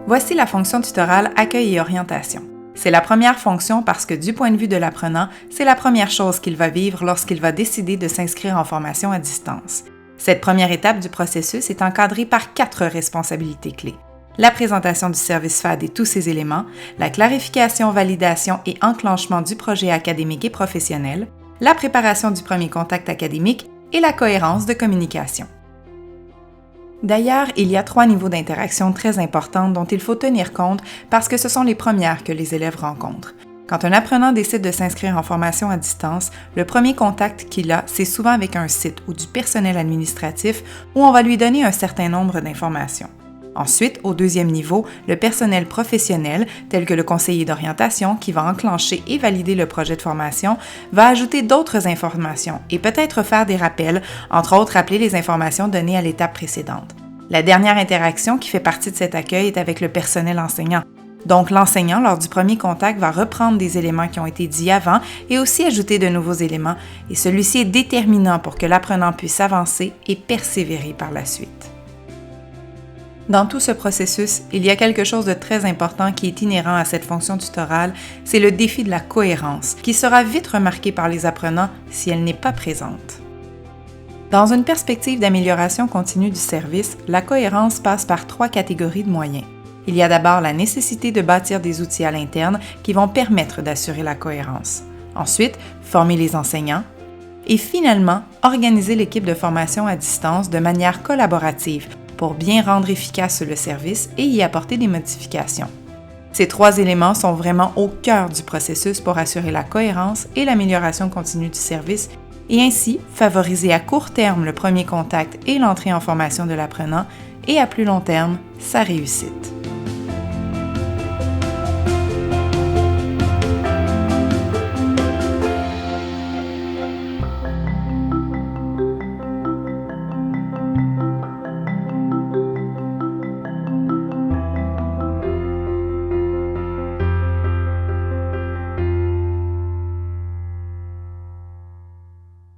Voici la fonction tutorale Accueil et orientation. C'est la première fonction parce que du point de vue de l'apprenant, c'est la première chose qu'il va vivre lorsqu'il va décider de s'inscrire en formation à distance. Cette première étape du processus est encadrée par 4 responsabilités clés. La présentation du service FAD et tous ses éléments, la clarification, validation et enclenchement du projet académique et professionnel, la préparation du premier contact académique et la cohérence de communication. D'ailleurs, il y a 3 niveaux d'interaction très importants dont il faut tenir compte parce que ce sont les premières que les élèves rencontrent. Quand un apprenant décide de s'inscrire en formation à distance, le premier contact qu'il a, c'est souvent avec un site ou du personnel administratif où on va lui donner un certain nombre d'informations. Ensuite, au deuxième niveau, le personnel professionnel, tel que le conseiller d'orientation qui va enclencher et valider le projet de formation, va ajouter d'autres informations et peut-être faire des rappels, entre autres rappeler les informations données à l'étape précédente. La dernière interaction qui fait partie de cet accueil est avec le personnel enseignant. Donc, l'enseignant, lors du premier contact, va reprendre des éléments qui ont été dits avant et aussi ajouter de nouveaux éléments, et celui-ci est déterminant pour que l'apprenant puisse avancer et persévérer par la suite. Dans tout ce processus, il y a quelque chose de très important qui est inhérent à cette fonction tutorale, c'est le défi de la cohérence, qui sera vite remarqué par les apprenants si elle n'est pas présente. Dans une perspective d'amélioration continue du service, la cohérence passe par 3 catégories de moyens. Il y a d'abord la nécessité de bâtir des outils à l'interne qui vont permettre d'assurer la cohérence. Ensuite, former les enseignants. Et finalement, organiser l'équipe de formation à distance de manière collaborative pour bien rendre efficace le service et y apporter des modifications. Ces 3 éléments sont vraiment au cœur du processus pour assurer la cohérence et l'amélioration continue du service et ainsi favoriser à court terme le premier contact et l'entrée en formation de l'apprenant et à plus long terme, sa réussite.